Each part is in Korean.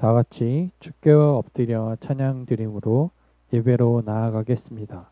다 같이 주께 엎드려 찬양 드림으로 예배로 나아가겠습니다.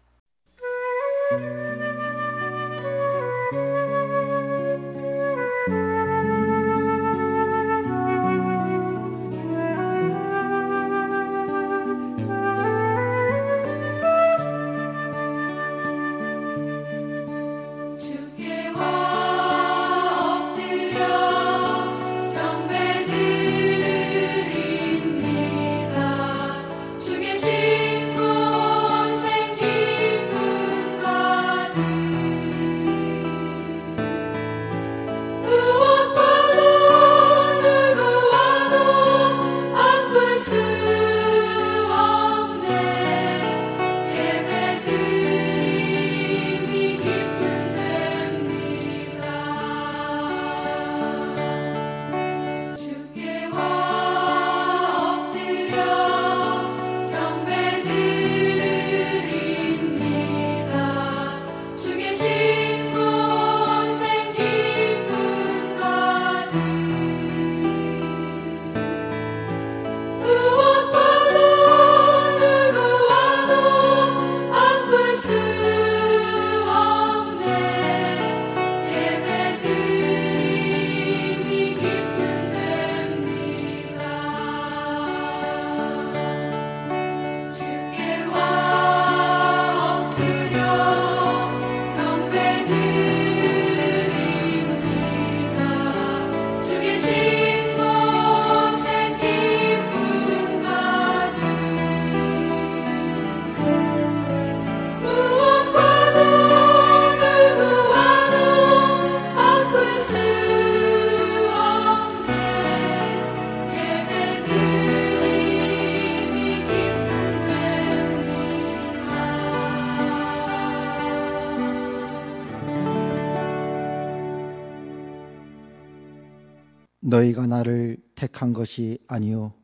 너희가 나를 택한 것이 아니요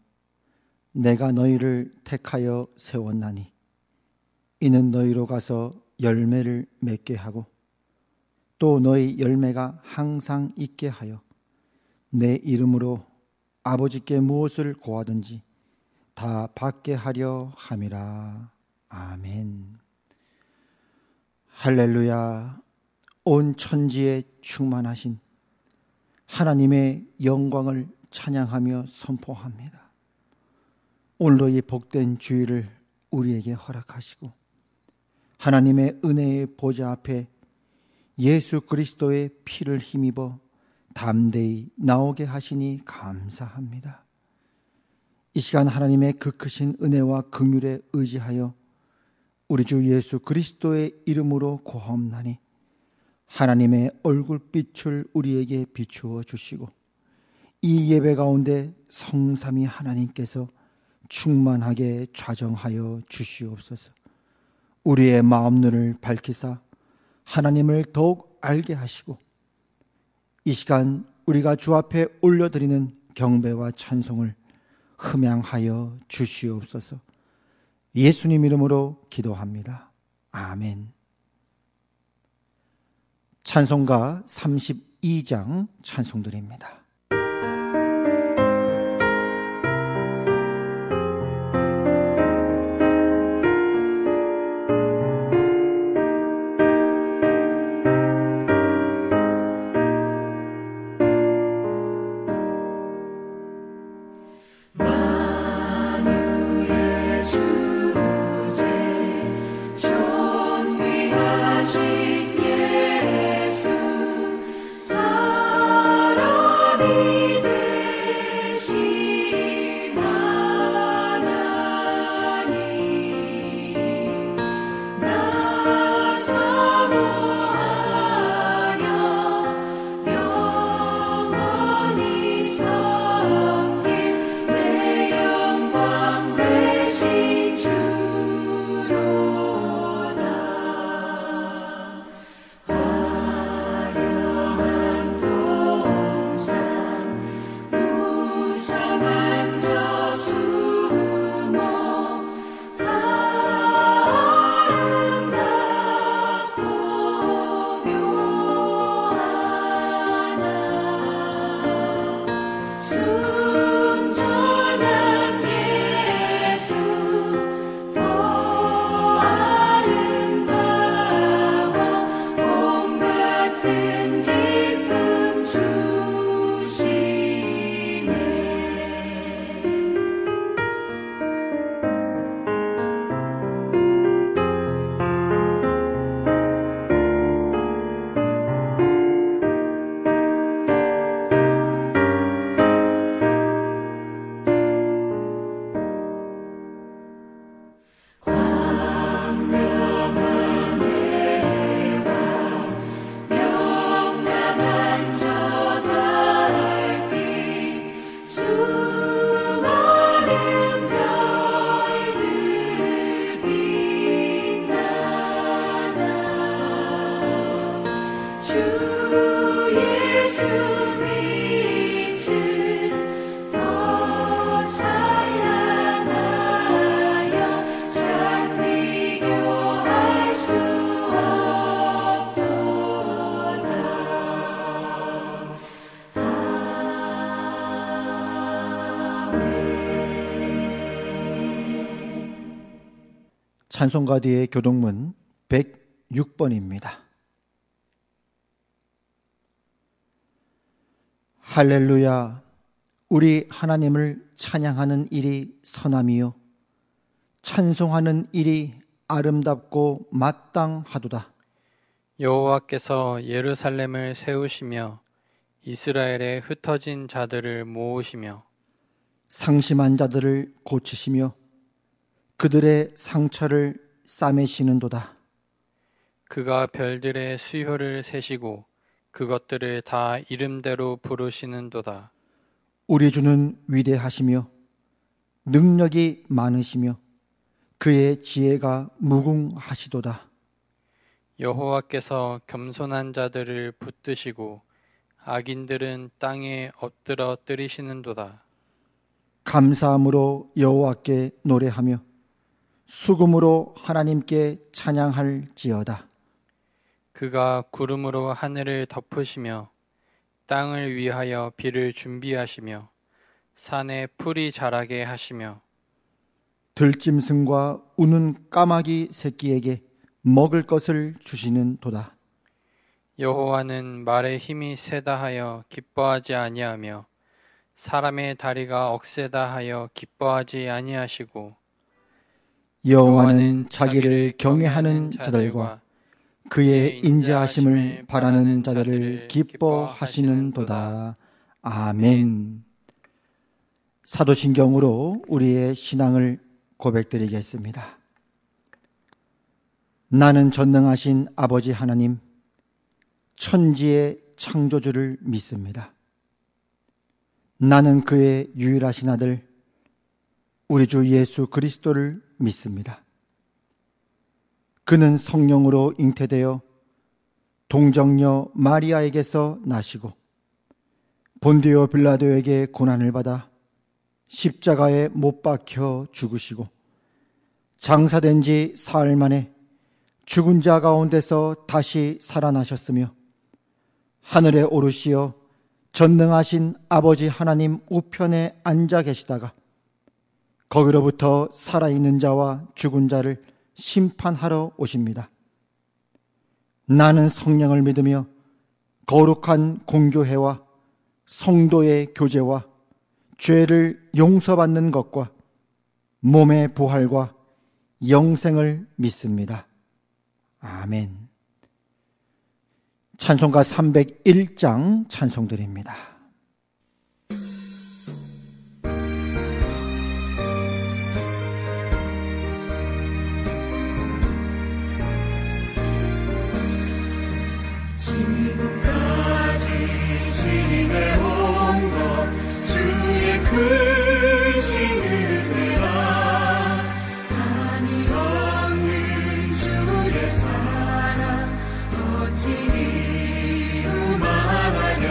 내가 너희를 택하여 세웠나니 이는 너희로 가서 열매를 맺게 하고 또 너희 열매가 항상 있게 하여 내 이름으로 아버지께 무엇을 고하든지 다 받게 하려 함이라. 아멘. 할렐루야. 온 천지에 충만하신 하나님의 영광을 찬양하며 선포합니다. 오늘도 이 복된 주일을 우리에게 허락하시고 하나님의 은혜의 보좌 앞에 예수 그리스도의 피를 힘입어 담대히 나오게 하시니 감사합니다. 이 시간 하나님의 그 크신 은혜와 긍휼에 의지하여 우리 주 예수 그리스도의 이름으로 고하옵나니 하나님의 얼굴빛을 우리에게 비추어 주시고 이 예배 가운데 성삼위 하나님께서 충만하게 좌정하여 주시옵소서. 우리의 마음눈을 밝히사 하나님을 더욱 알게 하시고 이 시간 우리가 주 앞에 올려드리는 경배와 찬송을 흠양하여 주시옵소서. 예수님 이름으로 기도합니다. 아멘. 찬송가 32장 찬송드립니다. 사랑 찬송가디의 교동문 106번입니다. 할렐루야, 우리 하나님을 찬양하는 일이 선함이요 찬송하는 일이 아름답고 마땅하도다. 여호와께서 예루살렘을 세우시며 이스라엘의 흩어진 자들을 모으시며 상심한 자들을 고치시며 그들의 상처를 싸매시는도다. 그가 별들의 수효를 세시고 그것들을 다 이름대로 부르시는도다. 우리 주는 위대하시며 능력이 많으시며 그의 지혜가 무궁하시도다. 여호와께서 겸손한 자들을 붙드시고 악인들은 땅에 엎드러 뜨리시는도다. 감사함으로 여호와께 노래하며 수금으로 하나님께 찬양할지어다. 그가 구름으로 하늘을 덮으시며 땅을 위하여 비를 준비하시며 산에 풀이 자라게 하시며 들짐승과 우는 까마귀 새끼에게 먹을 것을 주시는 도다. 여호와는 말의 힘이 세다 하여 기뻐하지 아니하며 사람의 다리가 억세다 하여 기뻐하지 아니하시고 여호와는 자기를 경외하는 자들과 그의 인자하심을 바라는 자들을 기뻐하시는도다. 아멘. 사도신경으로 우리의 신앙을 고백드리겠습니다. 나는 전능하신 아버지 하나님, 천지의 창조주를 믿습니다. 나는 그의 유일하신 아들, 우리 주 예수 그리스도를 믿습니다. 그는 성령으로 잉태되어 동정녀 마리아에게서 나시고 본디오 빌라도에게 고난을 받아 십자가에 못 박혀 죽으시고 장사된 지 사흘 만에 죽은 자 가운데서 다시 살아나셨으며 하늘에 오르시어 전능하신 아버지 하나님 우편에 앉아 계시다가 거기로부터 살아있는 자와 죽은 자를 심판하러 오십니다. 나는 성령을 믿으며 거룩한 공교회와 성도의 교제와 죄를 용서받는 것과 몸의 부활과 영생을 믿습니다. 아멘. 찬송가 301장 찬송드립니다. 지금까지 지내온 것 주의 크신 은혜라 한이 없는 주의 사랑 어찌 이루 말하랴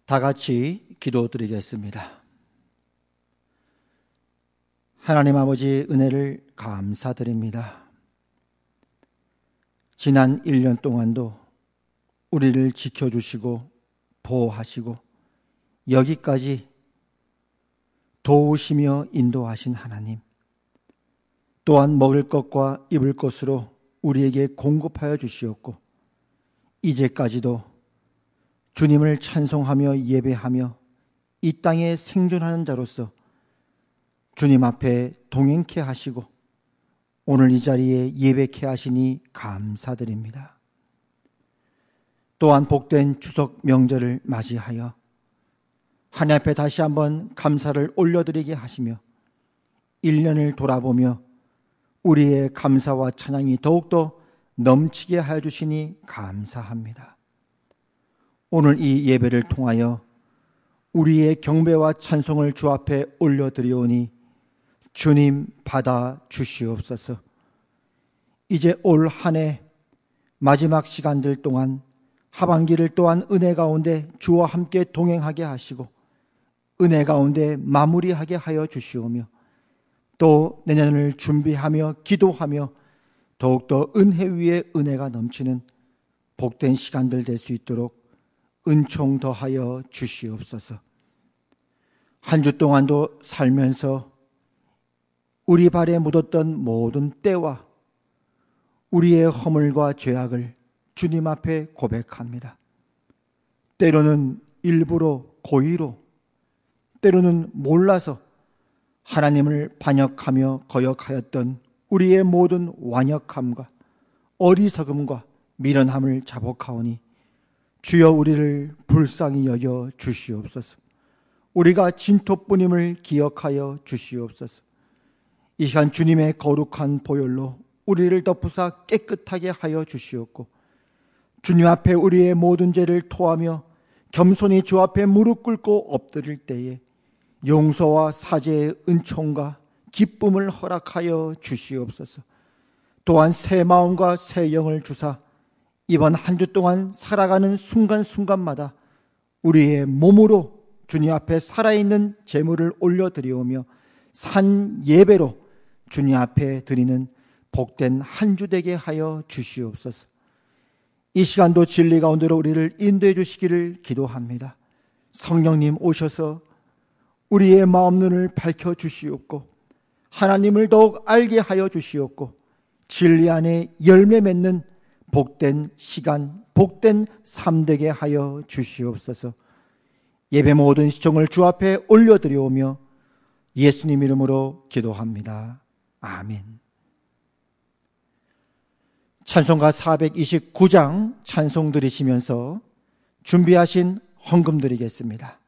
다 같이 기도드리겠습니다. 하나님 아버지, 은혜를 감사드립니다. 지난 1년 동안도 우리를 지켜주시고 보호하시고 여기까지 도우시며 인도하신 하나님, 또한 먹을 것과 입을 것으로 우리에게 공급하여 주시었고 이제까지도 주님을 찬송하며 예배하며 이 땅에 생존하는 자로서 주님 앞에 동행케 하시고 오늘 이 자리에 예배케 하시니 감사드립니다. 또한 복된 추석 명절을 맞이하여 하나님 앞에 다시 한번 감사를 올려드리게 하시며 1년을 돌아보며 우리의 감사와 찬양이 더욱더 넘치게 하여 주시니 감사합니다. 오늘 이 예배를 통하여 우리의 경배와 찬송을 주 앞에 올려드리오니 주님 받아 주시옵소서. 이제 올 한 해 마지막 시간들 동안 하반기를 또한 은혜 가운데 주와 함께 동행하게 하시고 은혜 가운데 마무리하게 하여 주시오며 또 내년을 준비하며 기도하며 더욱더 은혜 위에 은혜가 넘치는 복된 시간들 될 수 있도록 은총 더하여 주시옵소서. 한 주 동안도 살면서 우리 발에 묻었던 모든 때와 우리의 허물과 죄악을 주님 앞에 고백합니다. 때로는 일부러 고의로, 때로는 몰라서 하나님을 반역하며 거역하였던 우리의 모든 완역함과 어리석음과 미련함을 자복하오니 주여 우리를 불쌍히 여겨 주시옵소서. 우리가 진토뿐임을 기억하여 주시옵소서. 이 시간 주님의 거룩한 보혈로 우리를 덮으사 깨끗하게 하여 주시옵고 주님 앞에 우리의 모든 죄를 토하며 겸손히 주 앞에 무릎 꿇고 엎드릴 때에 용서와 사죄의 은총과 기쁨을 허락하여 주시옵소서. 또한 새 마음과 새 영을 주사 이번 한 주 동안 살아가는 순간순간마다 우리의 몸으로 주님 앞에 살아있는 제물을 올려드리오며 산 예배로 주님 앞에 드리는 복된 한 주 되게 하여 주시옵소서. 이 시간도 진리 가운데로 우리를 인도해 주시기를 기도합니다. 성령님 오셔서 우리의 마음 눈을 밝혀 주시옵고 하나님을 더욱 알게 하여 주시옵고 진리 안에 열매 맺는 복된 시간, 복된 삶 되게 하여 주시옵소서. 예배 모든 시청을 주 앞에 올려드리오며 예수님 이름으로 기도합니다. 아멘. 찬송가 429장 찬송 드리시면서 준비하신 헌금 드리겠습니다.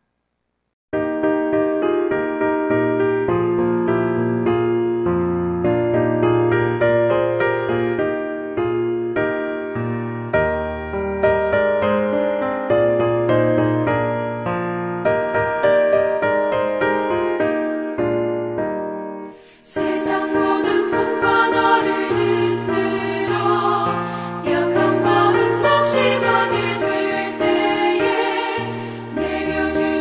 세상 모든 풍파 너를 흔들어 약한 마음 다시 가게 될 때에 내려주신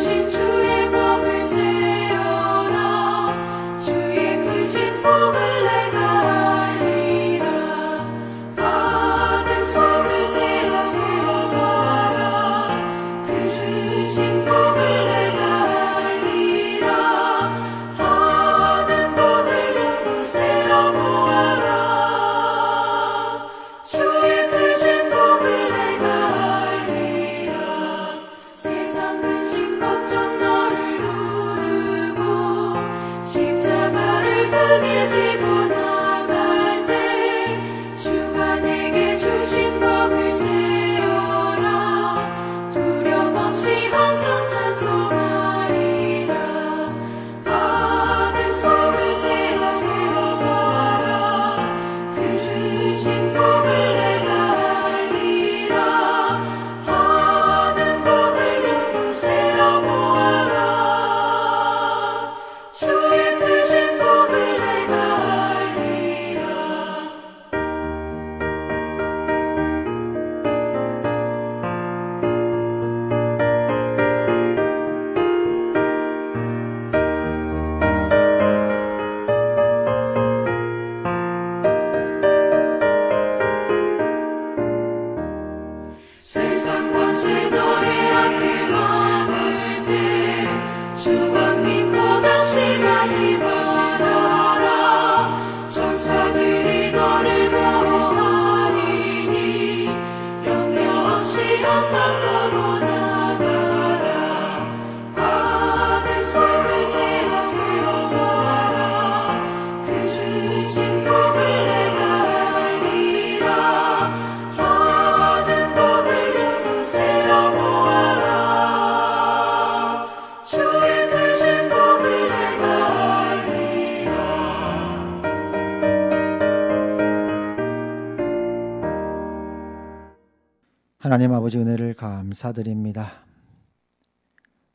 하나님 아버지 은혜를 감사드립니다.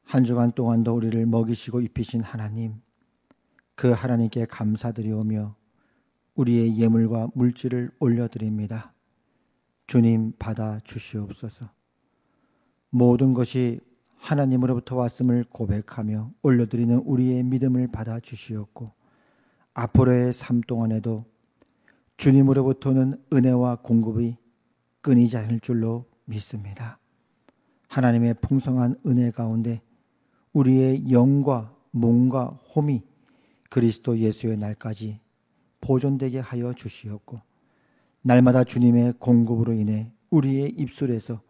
한 주간 동안도 우리를 먹이시고 입히신 하나님, 그 하나님께 감사드리오며 우리의 예물과 물질을 올려드립니다. 주님 받아 주시옵소서. 모든 것이 하나님으로부터 왔음을 고백하며 올려드리는 우리의 믿음을 받아 주시옵고, 앞으로의 삶 동안에도 주님으로부터는 은혜와 공급이 끊이지 않을 줄로 믿습니다. 하나님의 풍성한 은혜 가운데 우리의 영과 몸과 홈이 그리스도 예수의 날까지 보존되게 하여 주시옵고, 날마다 주님의 공급으로 인해 우리의 입술에서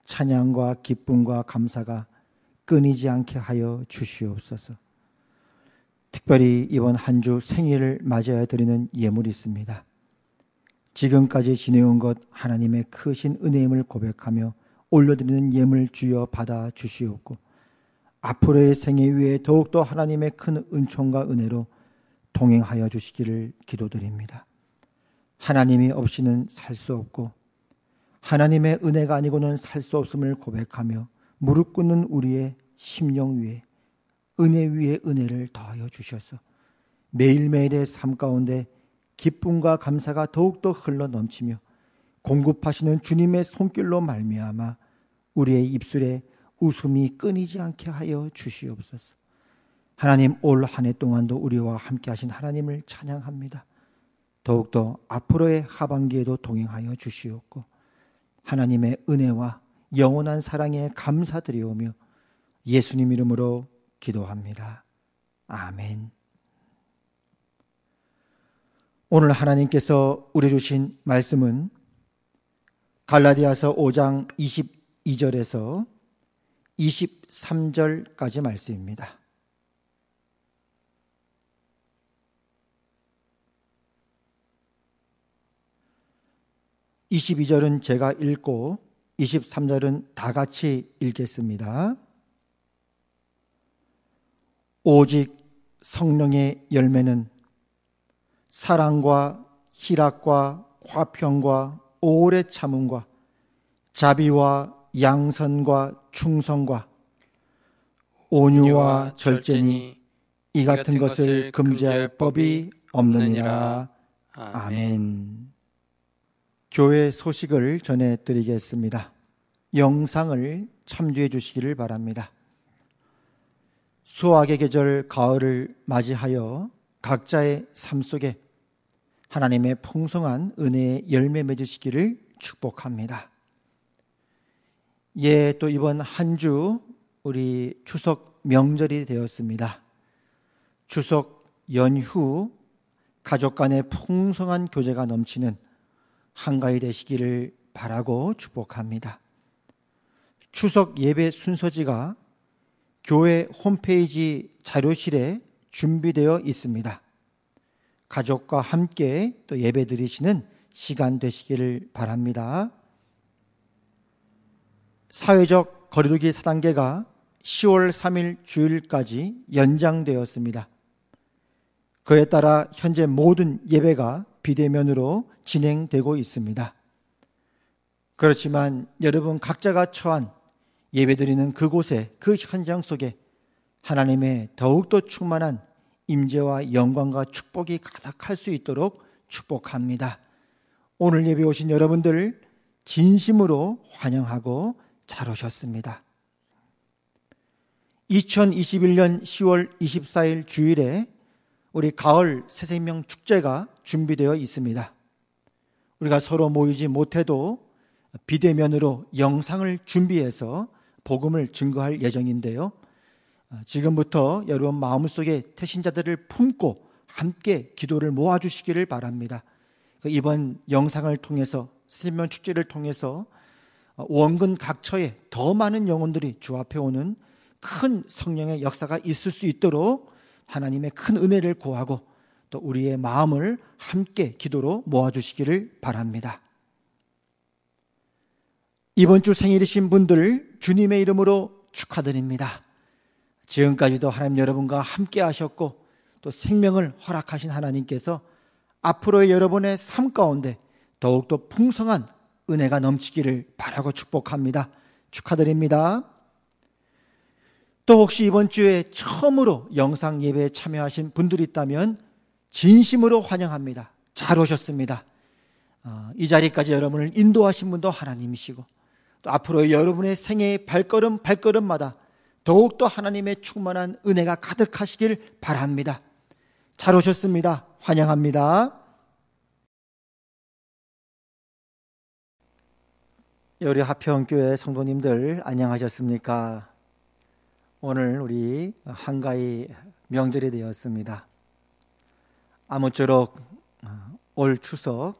찬양과 기쁨과 감사가 끊이지 않게 하여 주시옵소서. 특별히 이번 한 주 생일을 맞이하여 드리는 예물이 있습니다. 지금까지 지내온 것 하나님의 크신 은혜임을 고백하며 올려드리는 예물 주여 받아 주시옵고, 앞으로의 생애 위에 더욱더 하나님의 큰 은총과 은혜로 동행하여 주시기를 기도드립니다. 하나님이 없이는 살 수 없고 하나님의 은혜가 아니고는 살 수 없음을 고백하며 무릎 꿇는 우리의 심령 위에 은혜 위에 은혜를 더하여 주셔서 매일매일의 삶 가운데 기쁨과 감사가 더욱더 흘러 넘치며 공급하시는 주님의 손길로 말미암아 우리의 입술에 웃음이 끊이지 않게 하여 주시옵소서. 하나님, 올 한 해 동안도 우리와 함께 하신 하나님을 찬양합니다. 더욱더 앞으로의 하반기에도 동행하여 주시옵고, 하나님의 은혜와 영원한 사랑에 감사드리오며 예수님 이름으로 기도합니다. 아멘. 오늘 하나님께서 우리 주신 말씀은 갈라디아서 5장 22절에서 23절까지 말씀입니다. 22절은 제가 읽고 23절은 다 같이 읽겠습니다. 오직 성령의 열매는 사랑과 희락과 화평과 오래 참음과 자비와 양선과 충성과 온유와 절제니 이 같은 것을 금지할 법이 없느니라. 아멘. 교회 소식을 전해드리겠습니다. 영상을 참조해 주시기를 바랍니다. 수확의 계절 가을을 맞이하여 각자의 삶 속에 하나님의 풍성한 은혜의 열매 맺으시기를 축복합니다. 예, 또 이번 한 주 우리 추석 명절이 되었습니다. 추석 연휴 가족 간의 풍성한 교제가 넘치는 한가위 되시기를 바라고 축복합니다. 추석 예배 순서지가 교회 홈페이지 자료실에 준비되어 있습니다. 가족과 함께 또 예배 드리시는 시간 되시기를 바랍니다. 사회적 거리두기 4단계가 10월 3일 주일까지 연장되었습니다. 그에 따라 현재 모든 예배가 비대면으로 진행되고 있습니다. 그렇지만 여러분 각자가 처한 예배드리는 그곳에 그 현장 속에 하나님의 더욱더 충만한 임재와 영광과 축복이 가득할 수 있도록 축복합니다. 오늘 예배 오신 여러분들 진심으로 환영하고 잘 오셨습니다. 2021년 10월 24일 주일에 우리 가을 새생명 축제가 준비되어 있습니다. 우리가 서로 모이지 못해도 비대면으로 영상을 준비해서 복음을 증거할 예정인데요. 지금부터 여러분 마음속에 태신자들을 품고 함께 기도를 모아주시기를 바랍니다. 이번 영상을 통해서 새생명 축제를 통해서 원근 각처에 더 많은 영혼들이 주 앞에 오는 큰 성령의 역사가 있을 수 있도록 하나님의 큰 은혜를 구하고 또 우리의 마음을 함께 기도로 모아주시기를 바랍니다. 이번 주 생일이신 분들 주님의 이름으로 축하드립니다. 지금까지도 하나님 여러분과 함께 하셨고 또 생명을 허락하신 하나님께서 앞으로의 여러분의 삶 가운데 더욱더 풍성한 은혜가 넘치기를 바라고 축복합니다. 축하드립니다. 또 혹시 이번 주에 처음으로 영상 예배에 참여하신 분들이 있다면 진심으로 환영합니다. 잘 오셨습니다. 이 자리까지 여러분을 인도하신 분도 하나님이시고 또 앞으로 여러분의 생애의 발걸음마다 더욱더 하나님의 충만한 은혜가 가득하시길 바랍니다. 잘 오셨습니다. 환영합니다. 우리 하평교회 성도님들 안녕하셨습니까? 오늘 우리 한가위 명절이 되었습니다. 아무쪼록 올 추석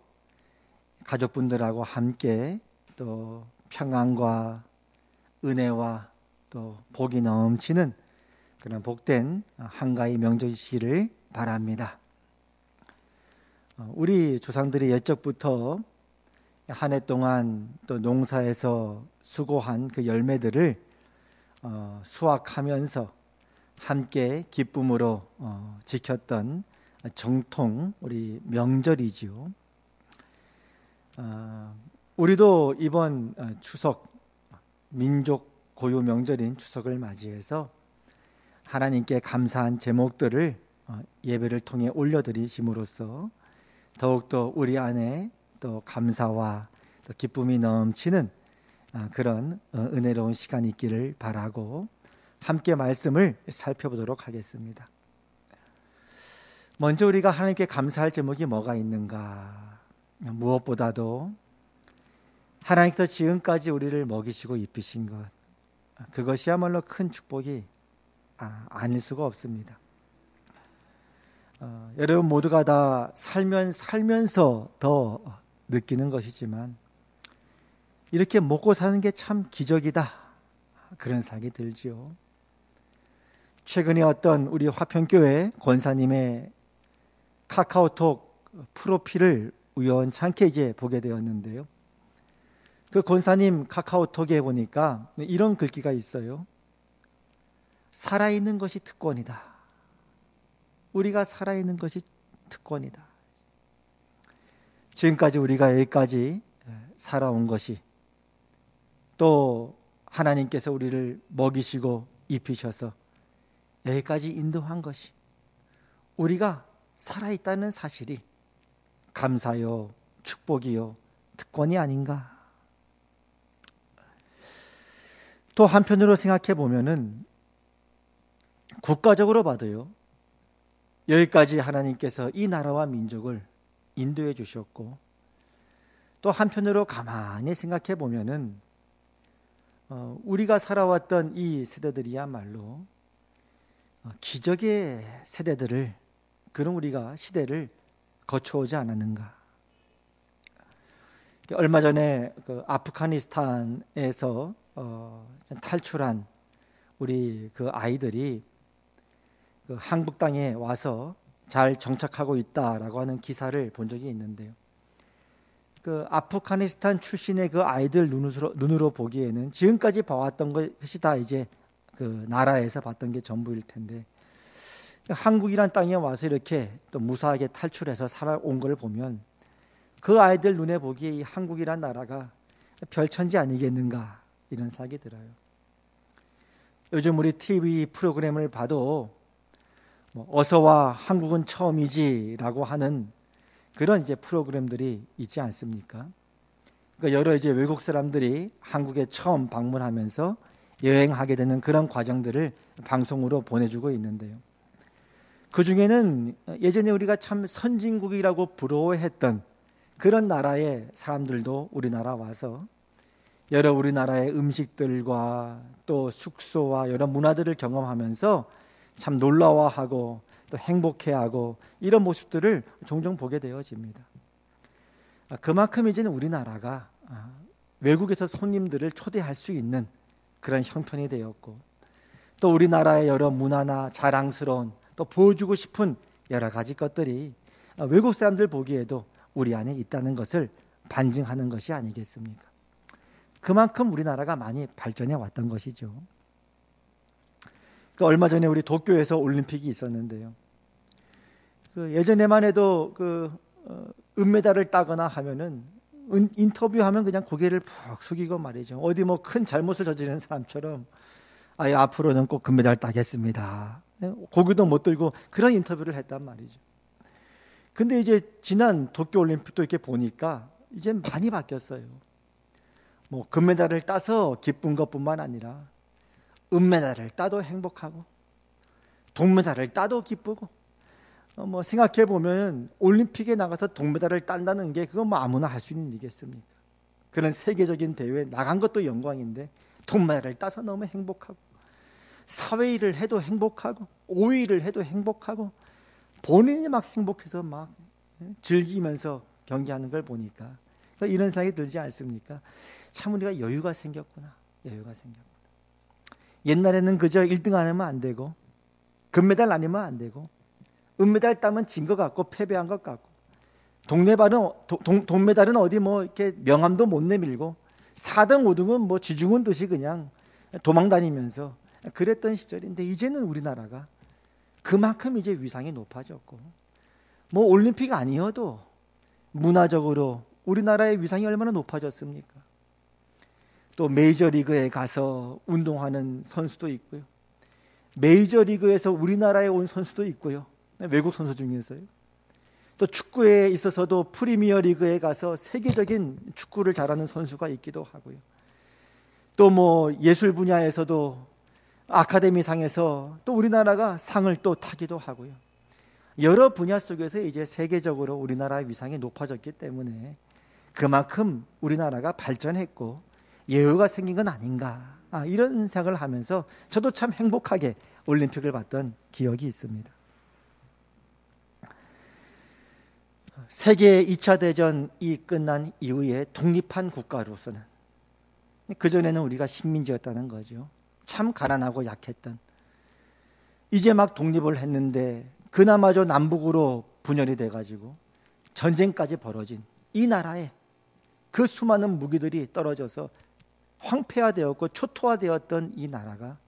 가족분들하고 함께 또 평안과 은혜와 또 복이 넘치는 그런 복된 한가위 명절이시기를 바랍니다. 우리 조상들이 옛적부터 한 해 동안 또 농사에서 수고한 그 열매들을 수확하면서 함께 기쁨으로 지켰던 정통 우리 명절이지요. 우리도 이번 추석 민족 고유 명절인 추석을 맞이해서 하나님께 감사한 제목들을 예배를 통해 올려드리심으로써 더욱더 우리 안에 또 감사와 또 기쁨이 넘치는 그런 은혜로운 시간이 있기를 바라고 함께 말씀을 살펴보도록 하겠습니다. 먼저 우리가 하나님께 감사할 제목이 뭐가 있는가? 무엇보다도 하나님께서 지금까지 우리를 먹이시고 입히신 것, 그것이야말로 큰 축복이 아닐 수가 없습니다. 여러분 모두가 다 살면서 더 느끼는 것이지만 이렇게 먹고 사는 게 참 기적이다, 그런 생각이 들지요. 최근에 어떤 우리 화평교회 권사님의 카카오톡 프로필을 우연찮게 이제 보게 되었는데요. 그 권사님 카카오톡에 보니까 이런 글귀가 있어요. 살아있는 것이 특권이다. 우리가 살아있는 것이 특권이다. 지금까지 우리가 여기까지 살아온 것이, 또 하나님께서 우리를 먹이시고 입히셔서 여기까지 인도한 것이, 우리가 살아있다는 사실이 감사요, 축복이요, 특권이 아닌가. 또 한편으로 생각해 보면은 국가적으로 봐도요, 여기까지 하나님께서 이 나라와 민족을 인도해 주셨고, 또 한편으로 가만히 생각해 보면은 우리가 살아왔던 이 세대들이야말로 기적의 세대들을, 그런 우리가 시대를 거쳐오지 않았는가. 얼마 전에 그 아프가니스탄에서 탈출한 우리 그 아이들이 그 한국 땅에 와서 잘 정착하고 있다라고 하는 기사를 본 적이 있는데요. 그 아프가니스탄 출신의 그 아이들 눈으로 보기에는 지금까지 봐왔던 것이 다 이제 그 나라에서 봤던 게 전부일 텐데, 한국이란 땅에 와서 이렇게 또 무사하게 탈출해서 살아온 걸 보면 그 아이들 눈에 보기에 이 한국이란 나라가 별천지 아니겠는가, 이런 생각이 들어요. 요즘 우리 TV 프로그램을 봐도 어서와 한국은 처음이지라고 하는 그런 이제 프로그램들이 있지 않습니까? 그러니까 여러 이제 외국 사람들이 한국에 처음 방문하면서 여행하게 되는 그런 과정들을 방송으로 보내주고 있는데요. 그 중에는 예전에 우리가 참 선진국이라고 부러워했던 그런 나라의 사람들도 우리나라 와서 여러 우리나라의 음식들과 또 숙소와 여러 문화들을 경험하면서 참 놀라워하고 또 행복해하고 이런 모습들을 종종 보게 되어집니다. 그만큼 이제는 우리나라가 외국에서 손님들을 초대할 수 있는 그런 형편이 되었고, 또 우리나라의 여러 문화나 자랑스러운 또 보여주고 싶은 여러 가지 것들이 외국 사람들 보기에도 우리 안에 있다는 것을 반증하는 것이 아니겠습니까? 그만큼 우리나라가 많이 발전해 왔던 것이죠. 얼마 전에 우리 도쿄에서 올림픽이 있었는데요. 예전에만 해도 은메달을 따거나 하면은 인터뷰하면 그냥 고개를 푹 숙이고 말이죠. 어디 뭐 큰 잘못을 저지른 사람처럼 앞으로는 꼭 금메달 따겠습니다. 고개도 못 들고 그런 인터뷰를 했단 말이죠. 근데 이제 지난 도쿄올림픽도 이렇게 보니까 이제 많이 바뀌었어요. 뭐 금메달을 따서 기쁜 것뿐만 아니라 은메달을 따도 행복하고 동메달을 따도 기쁘고 뭐 생각해 보면 올림픽에 나가서 동메달을 딴다는 게 그건 뭐 아무나 할 수 있는 일이겠습니까? 그런 세계적인 대회에 나간 것도 영광인데 동메달을 따서 너무 행복하고 4위 해도 행복하고 5위를 해도 행복하고 본인이 막 행복해서 막 즐기면서 경기하는 걸 보니까 이런 생각이 들지 않습니까? 참 우리가 여유가 생겼구나. 여유가 생겼구나. 옛날에는 그저 1등 안 하면 안 되고 금메달 아니면 안 되고 은메달 따면 진 것 같고 패배한 것 같고 동메달은 어디 뭐 이렇게 명함도 못 내밀고 4등 5등은 뭐 쥐죽은 듯이 그냥 도망 다니면서 그랬던 시절인데 이제는 우리나라가 그만큼 이제 위상이 높아졌고 뭐 올림픽 아니어도 문화적으로 우리나라의 위상이 얼마나 높아졌습니까? 또 메이저리그에 가서 운동하는 선수도 있고요. 메이저리그에서 우리나라에 온 선수도 있고요. 외국 선수 중에서요. 또 축구에 있어서도 프리미어리그에 가서 세계적인 축구를 잘하는 선수가 있기도 하고요. 또 뭐 예술 분야에서도 아카데미상에서 또 우리나라가 상을 또 타기도 하고요. 여러 분야 속에서 이제 세계적으로 우리나라의 위상이 높아졌기 때문에 그만큼 우리나라가 발전했고 여유가 생긴 건 아닌가 이런 생각을 하면서 저도 참 행복하게 올림픽을 봤던 기억이 있습니다. 세계 2차 대전이 끝난 이후에 독립한 국가로서는 그전에는 우리가 식민지였다는 거죠. 참 가난하고 약했던 이제 막 독립을 했는데 그나마저 남북으로 분열이 돼가지고 전쟁까지 벌어진 이 나라에 그 수많은 무기들이 떨어져서 황폐화되었고 초토화되었던 이 나라가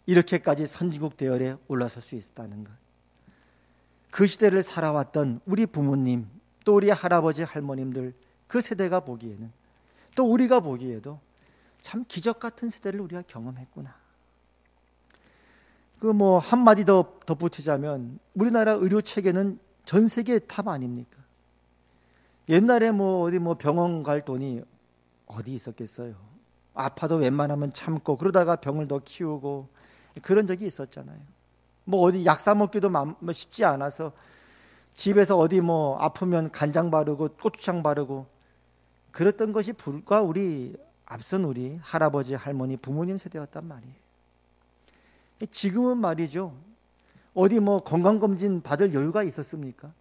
이렇게까지 선진국 대열에 올라설 수 있었다는 것. 그 시대를 살아왔던 우리 부모님 또 우리 할아버지 할머님들 그 세대가 보기에는 또 우리가 보기에도 참 기적 같은 세대를 우리가 경험했구나. 그 뭐 한마디 더 덧붙이자면 우리나라 의료 체계는 전 세계 탑 아닙니까? 옛날에 뭐 어디 뭐 병원 갈 돈이 어디 있었겠어요. 아파도 웬만하면 참고 그러다가 병을 더 키우고 그런 적이 있었잖아요. 뭐 어디 약 사 먹기도 쉽지 않아서 집에서 어디 뭐 아프면 간장 바르고 고추장 바르고 그랬던 것이 불과 우리 앞선 우리 할아버지 할머니 부모님 세대였단 말이에요. 지금은 말이죠. 어디 뭐 건강검진 받을 여유가 있었습니까?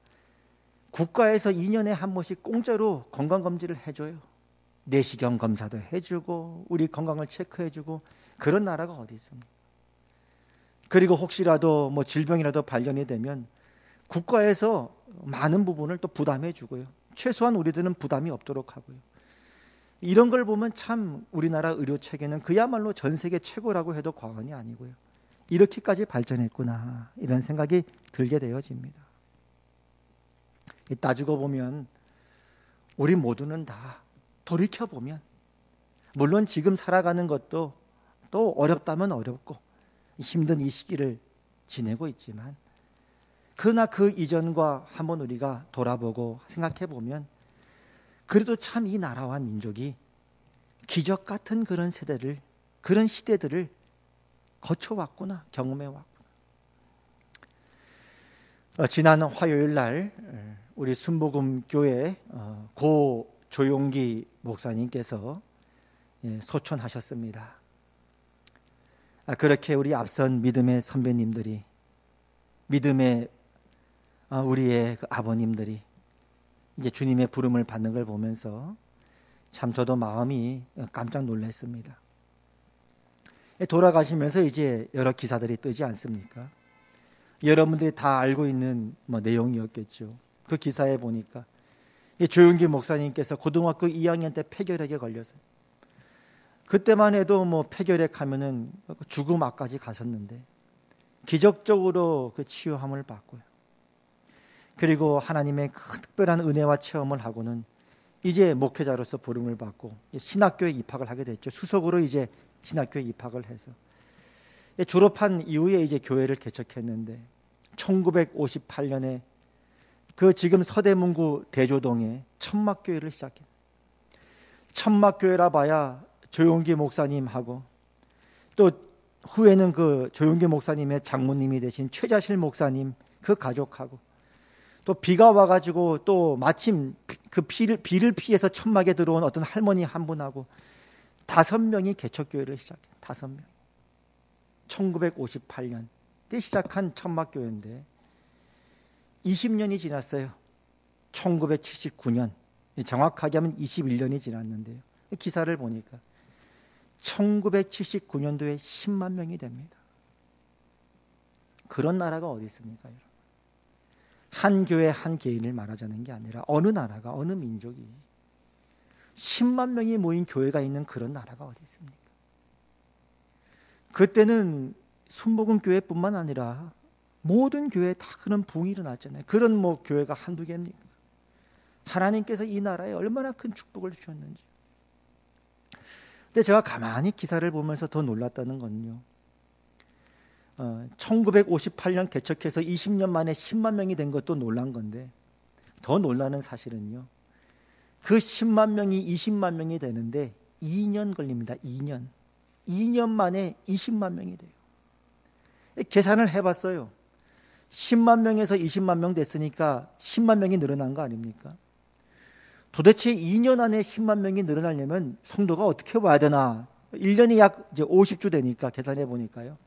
국가에서 2년에 한 번씩 공짜로 건강검진을 해줘요. 내시경 검사도 해주고 우리 건강을 체크해주고 그런 나라가 어디 있습니까? 그리고 혹시라도 뭐 질병이라도 발견이 되면 국가에서 많은 부분을 또 부담해 주고요. 최소한 우리들은 부담이 없도록 하고요. 이런 걸 보면 참 우리나라 의료 체계는 그야말로 전 세계 최고라고 해도 과언이 아니고요. 이렇게까지 발전했구나 이런 생각이 들게 되어집니다. 따지고 보면 우리 모두는 다 돌이켜보면 물론 지금 살아가는 것도 또 어렵다면 어렵고 힘든 이 시기를 지내고 있지만 그러나 그 이전과 한번 우리가 돌아보고 생각해 보면 그래도 참 이 나라와 민족이 기적 같은 그런 세대를 그런 시대들을 거쳐왔구나 경험해왔구나. 지난 화요일 날 우리 순복음교회 고 조용기 목사님께서 소천하셨습니다. 그렇게 우리 앞선 믿음의 선배님들이 믿음의 우리의 그 아버님들이 이제 주님의 부름을 받는 걸 보면서 참 저도 마음이 깜짝 놀랐습니다. 돌아가시면서 이제 여러 기사들이 뜨지 않습니까? 여러분들이 다 알고 있는 내용이었겠죠. 그 기사에 보니까 조용기 목사님께서 고등학교 2학년 때 폐결핵에 걸려서 그때만 해도 폐결핵 하면은 죽음 앞까지 가셨는데 기적적으로 그 치유함을 받고요. 그리고 하나님의 그 특별한 은혜와 체험을 하고는 이제 목회자로서 부름을 받고 신학교에 입학을 하게 됐죠. 수석으로 이제 신학교에 입학을 해서 졸업한 이후에 이제 교회를 개척했는데 1958년에 그 지금 서대문구 대조동에 천막교회를 시작했어요. 천막교회라 봐야 조용기 목사님하고 또 후에는 그 조용기 목사님의 장모님이 되신 최자실 목사님 그 가족하고 또 비가 와가지고 또 마침 그 비를 피해서 천막에 들어온 어떤 할머니 한 분하고 5명이 개척교회를 시작해요. 5명. 1958년 때 시작한 천막교회인데 20년이 지났어요. 1979년 정확하게 하면 21년이 지났는데요. 기사를 보니까 1979년도에 10만 명이 됩니다. 그런 나라가 어디 있습니까, 여러분? 한 교회 한 개인을 말하자는 게 아니라 어느 나라가 어느 민족이 10만 명이 모인 교회가 있는 그런 나라가 어디 있습니까? 그때는 순복음교회뿐만 아니라 모든 교회에 다 그런 부흥이 일어났잖아요. 그런 뭐 교회가 한두 개입니까? 하나님께서 이 나라에 얼마나 큰 축복을 주셨는지. 근데 제가 가만히 기사를 보면서 더 놀랐다는 건요, 1958년 개척해서 20년 만에 10만 명이 된 것도 놀란 건데 더 놀라는 사실은요, 그 10만 명이 20만 명이 되는데 2년 걸립니다. 2년 만에 20만 명이 돼요. 계산을 해봤어요. 10만 명에서 20만 명 됐으니까 10만 명이 늘어난 거 아닙니까? 도대체 2년 안에 10만 명이 늘어나려면 성도가 어떻게 와야 되나? 1년이 약 이제 50주 되니까 계산해 보니까요,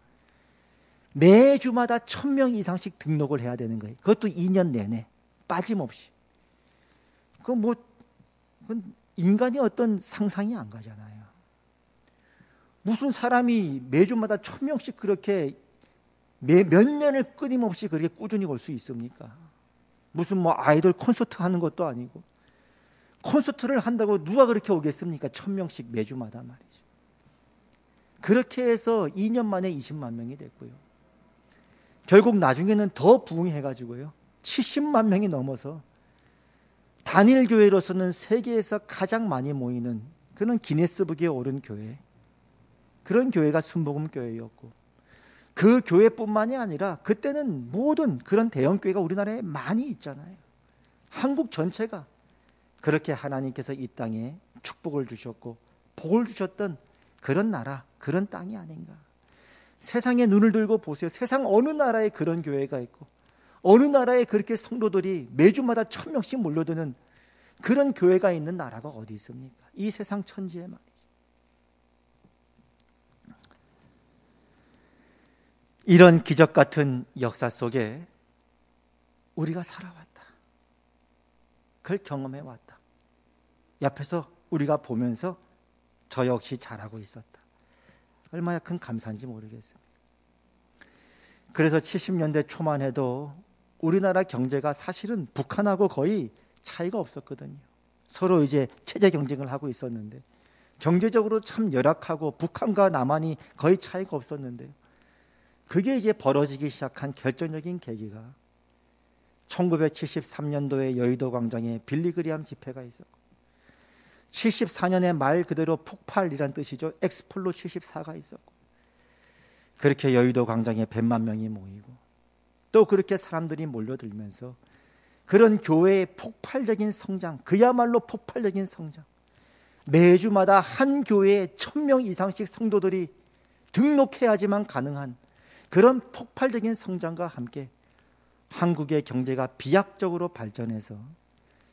매주마다 1000명 이상씩 등록을 해야 되는 거예요. 그것도 2년 내내 빠짐없이. 그건 인간이 어떤 상상이 안 가잖아요. 무슨 사람이 매주마다 1000명씩 그렇게 몇 년을 끊임없이 그렇게 꾸준히 올 수 있습니까? 무슨 뭐 아이돌 콘서트 하는 것도 아니고, 콘서트를 한다고 누가 그렇게 오겠습니까? 1000명씩 매주마다 말이죠. 그렇게 해서 2년 만에 20만 명이 됐고요. 결국 나중에는 더 부흥해가지고요, 70만 명이 넘어서 단일 교회로서는 세계에서 가장 많이 모이는 그런 기네스북에 오른 교회, 그런 교회가 순복음교회였고, 그 교회뿐만이 아니라 그때는 모든 그런 대형 교회가 우리나라에 많이 있잖아요. 한국 전체가 그렇게 하나님께서 이 땅에 축복을 주셨고 복을 주셨던 그런 나라, 그런 땅이 아닌가. 세상에 눈을 들고 보세요. 세상 어느 나라에 그런 교회가 있고 어느 나라에 그렇게 성도들이 매주마다 1000명씩 몰려드는 그런 교회가 있는 나라가 어디 있습니까? 이 세상 천지에 말이죠. 이런 기적 같은 역사 속에 우리가 살아왔다. 그걸 경험해 왔다. 옆에서 우리가 보면서 저 역시 잘하고 있었다. 얼마나 큰 감사인지 모르겠습니다. 그래서 70년대 초만 해도 우리나라 경제가 사실은 북한하고 거의 차이가 없었거든요. 서로 이제 체제 경쟁을 하고 있었는데 경제적으로 참 열악하고 북한과 남한이 거의 차이가 없었는데요. 그게 이제 벌어지기 시작한 결정적인 계기가 1973년도에 여의도 광장에 빌리그리암 집회가 있었고, 74년에 말 그대로 폭발이란 뜻이죠. 엑스폴로 74가 있었고, 그렇게 여의도 광장에 100만 명이 모이고 또 그렇게 사람들이 몰려들면서 그런 교회의 폭발적인 성장, 그야말로 폭발적인 성장, 매주마다 한 교회에 1000명 이상씩 성도들이 등록해야지만 가능한 그런 폭발적인 성장과 함께 한국의 경제가 비약적으로 발전해서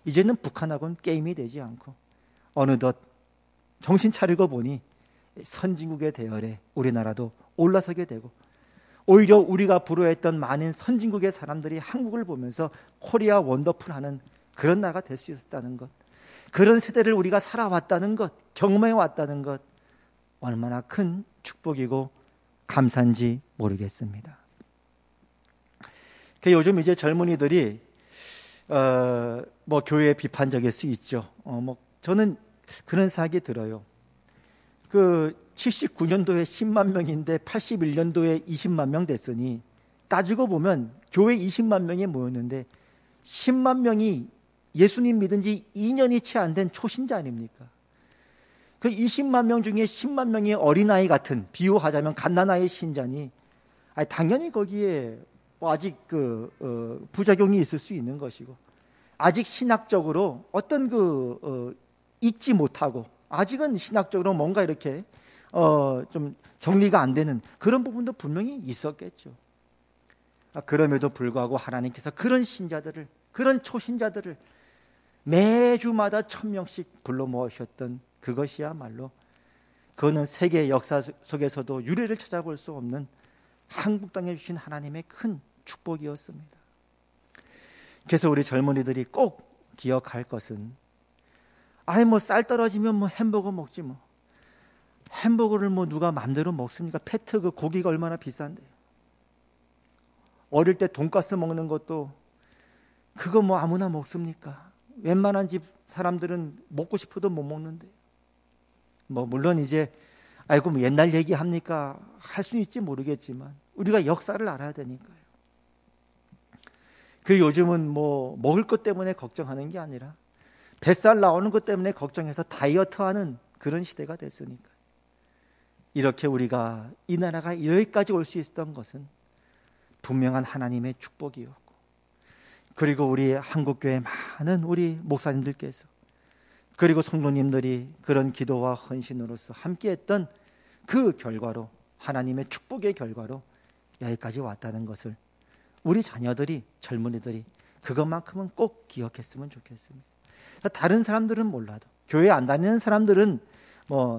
이제는 북한하고는 게임이 되지 않고 어느덧 정신 차리고 보니 선진국의 대열에 우리나라도 올라서게 되고, 오히려 우리가 불효했던 많은 선진국의 사람들이 한국을 보면서 코리아 원더풀 하는 그런 나라가 될 수 있었다는 것, 그런 세대를 우리가 살아왔다는 것, 경험해 왔다는 것, 얼마나 큰 축복이고 감사인지 모르겠습니다. 요즘 이제 젊은이들이 뭐 교회에 비판적일 수 있죠. 저는 그런 생각이 들어요. 79년도에 10만 명인데 81년도에 20만 명 됐으니 따지고 보면 교회 20만 명이 모였는데 10만 명이 예수님 믿은 지 2년이 채 안 된 초신자 아닙니까? 그 20만 명 중에 10만 명이 어린아이 같은, 비유하자면 갓난아이 신자니 당연히 거기에 아직 부작용이 있을 수 있는 것이고, 아직 신학적으로 어떤 잊지 못하고, 아직은 신학적으로 뭔가 이렇게 좀 정리가 안 되는 그런 부분도 분명히 있었겠죠. 그럼에도 불구하고 하나님께서 그런 신자들을, 그런 초신자들을 매주마다 1000명씩 불러 모으셨던 그것이야말로, 그거는 세계 역사 속에서도 유례를 찾아볼 수 없는 한국 땅에 주신 하나님의 큰 축복이었습니다. 그래서 우리 젊은이들이 꼭 기억할 것은, 쌀 떨어지면 햄버거 먹지 햄버거를 누가 마음대로 먹습니까? 패트 그 고기가 얼마나 비싼데. 어릴 때 돈가스 먹는 것도 그거 아무나 먹습니까? 웬만한 집 사람들은 먹고 싶어도 못 먹는데. 물론 이제 옛날 얘기 합니까? 할 수는 있지 모르겠지만 우리가 역사를 알아야 되니까요. 요즘은 먹을 것 때문에 걱정하는 게 아니라 뱃살 나오는 것 때문에 걱정해서 다이어트하는 그런 시대가 됐으니까. 이렇게 우리가, 이 나라가 여기까지 올 수 있었던 것은 분명한 하나님의 축복이었고, 그리고 우리 한국교회 많은 우리 목사님들께서, 그리고 성도님들이 그런 기도와 헌신으로서 함께했던 그 결과로, 하나님의 축복의 결과로 여기까지 왔다는 것을 우리 자녀들이, 젊은이들이 그것만큼은 꼭 기억했으면 좋겠습니다. 다른 사람들은 몰라도, 교회 안 다니는 사람들은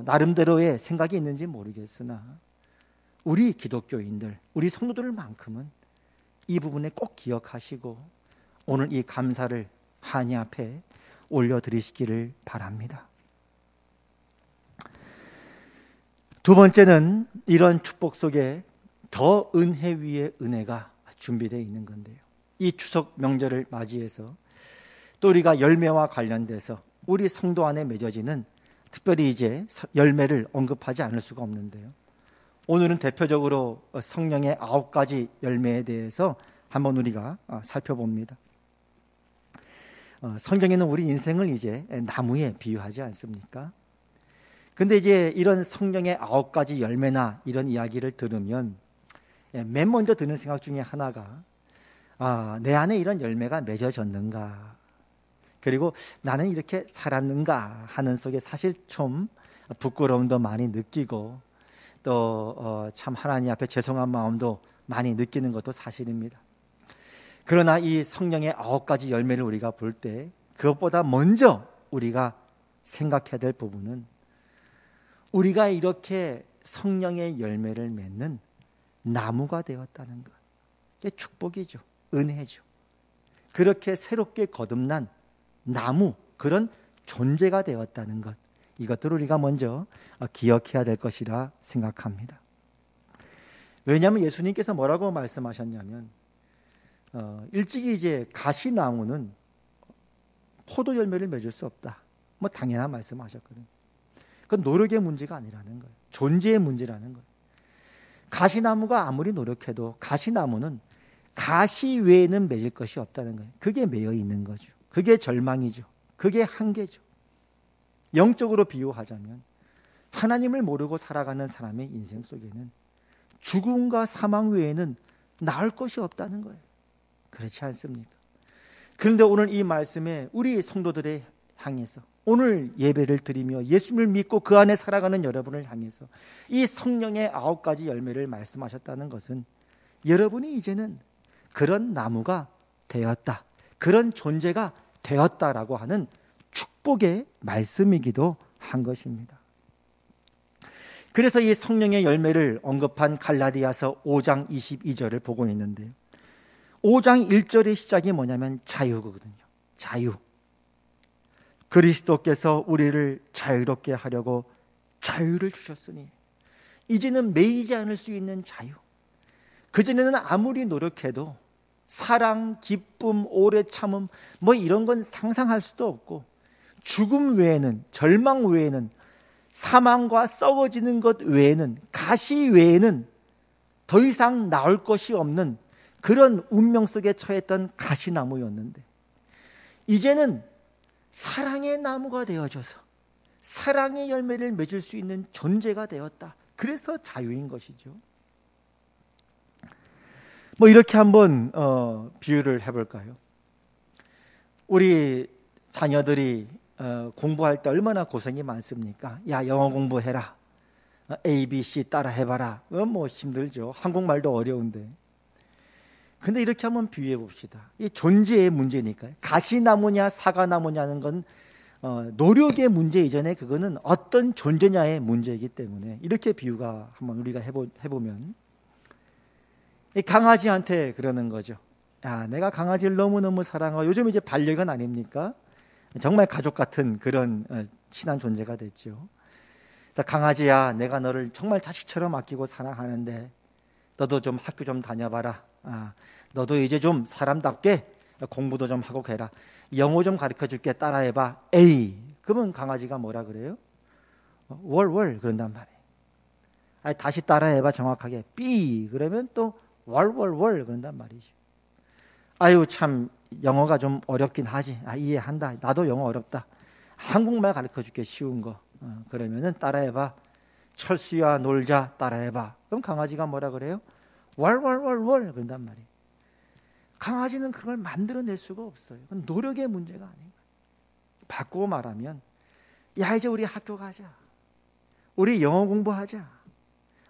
나름대로의 생각이 있는지 모르겠으나 우리 기독교인들, 우리 성도들만큼은 이 부분에 꼭 기억하시고 오늘 이 감사를 하나님 앞에 올려드리시기를 바랍니다. 두 번째는 이런 축복 속에 더 은혜 위에 은혜가 준비되어 있는 건데요. 이 추석 명절을 맞이해서 또 우리가 열매와 관련돼서 우리 성도 안에 맺어지는, 특별히 이제 열매를 언급하지 않을 수가 없는데요. 오늘은 대표적으로 성령의 9가지 열매에 대해서 한번 우리가 살펴봅니다. 성경에는 우리 인생을 이제 나무에 비유하지 않습니까? 근데 이제 이런 성령의 9가지 열매나 이런 이야기를 들으면 맨 먼저 드는 생각 중에 하나가, 내 안에 이런 열매가 맺어졌는가, 그리고 나는 이렇게 살았는가 하는 속에 사실 좀 부끄러움도 많이 느끼고, 또 참 하나님 앞에 죄송한 마음도 많이 느끼는 것도 사실입니다. 그러나 이 성령의 9가지 열매를 우리가 볼 때 그것보다 먼저 우리가 생각해야 될 부분은, 우리가 이렇게 성령의 열매를 맺는 나무가 되었다는 것. 이게 축복이죠. 은혜죠. 그렇게 새롭게 거듭난 나무, 그런 존재가 되었다는 것, 이것들을 우리가 먼저 기억해야 될 것이라 생각합니다. 왜냐하면 예수님께서 뭐라고 말씀하셨냐면, 일찍이 이제 가시나무는 포도 열매를 맺을 수 없다, 당연한 말씀하셨거든요. 그건 노력의 문제가 아니라는 거예요. 존재의 문제라는 거예요. 가시나무가 아무리 노력해도 가시나무는 가시 외에는 맺을 것이 없다는 거예요. 그게 매여 있는 거죠. 그게 절망이죠. 그게 한계죠. 영적으로 비유하자면 하나님을 모르고 살아가는 사람의 인생 속에는 죽음과 사망 외에는 나을 것이 없다는 거예요. 그렇지 않습니까? 그런데 오늘 이 말씀에 우리 성도들의 향해서, 오늘 예배를 드리며 예수님을 믿고 그 안에 살아가는 여러분을 향해서 이 성령의 9가지 열매를 말씀하셨다는 것은, 여러분이 이제는 그런 나무가 되었다, 그런 존재가 되었다라고 하는 축복의 말씀이기도 한 것입니다. 그래서 이 성령의 열매를 언급한 갈라디아서 5장 22절을 보고 있는데요. 5장 1절의 시작이 뭐냐면 자유거든요. 자유. 그리스도께서 우리를 자유롭게 하려고 자유를 주셨으니, 이제는 매이지 않을 수 있는 자유. 그전에는 아무리 노력해도 사랑, 기쁨, 오래 참음 이런 건 상상할 수도 없고, 죽음 외에는, 절망 외에는, 사망과 썩어지는 것 외에는, 가시 외에는 더 이상 나올 것이 없는 그런 운명 속에 처했던 가시나무였는데, 이제는 사랑의 나무가 되어져서 사랑의 열매를 맺을 수 있는 존재가 되었다. 그래서 자유인 것이죠. 뭐 이렇게 한번 비유를 해볼까요? 우리 자녀들이 공부할 때 얼마나 고생이 많습니까? 야, 영어 공부해라. A, B, C 따라 해봐라. 뭐 힘들죠. 한국말도 어려운데. 근데 이렇게 한번 비유해 봅시다. 이 존재의 문제니까요. 가시나무냐 사과나무냐는 건 노력의 문제 이전에 그거는 어떤 존재냐의 문제이기 때문에 이렇게 비유가 한번 우리가 해보면 이 강아지한테 그러는 거죠. 야, 내가 강아지를 너무너무 사랑하고 요즘 이제 반려견 아닙니까? 정말 가족 같은 그런 친한 존재가 됐죠. 자, 강아지야, 내가 너를 정말 자식처럼 아끼고 사랑하는데 너도 좀 학교 좀 다녀봐라. 너도 이제 좀 사람답게 공부도 좀 하고 가라. 영어 좀 가르쳐줄게. 따라해봐. A. 그러면 강아지가 뭐라 그래요? 월 그런단 말이에요. 다시 따라해봐. 정확하게. B. 그러면 또 월 그런단 말이죠. 아유, 참 영어가 좀 어렵긴 하지. 이해한다. 나도 영어 어렵다. 한국말 가르쳐줄게. 쉬운 거. 그러면은 따라해봐. 철수야 놀자. 따라해봐. 그럼 강아지가 뭐라 그래요? 월 그런단 말이에요. 강아지는 그걸 만들어낼 수가 없어요. 그건 노력의 문제가 아닌 거예요. 바꾸고 말하면 야, 이제 우리 학교 가자. 우리 영어 공부하자.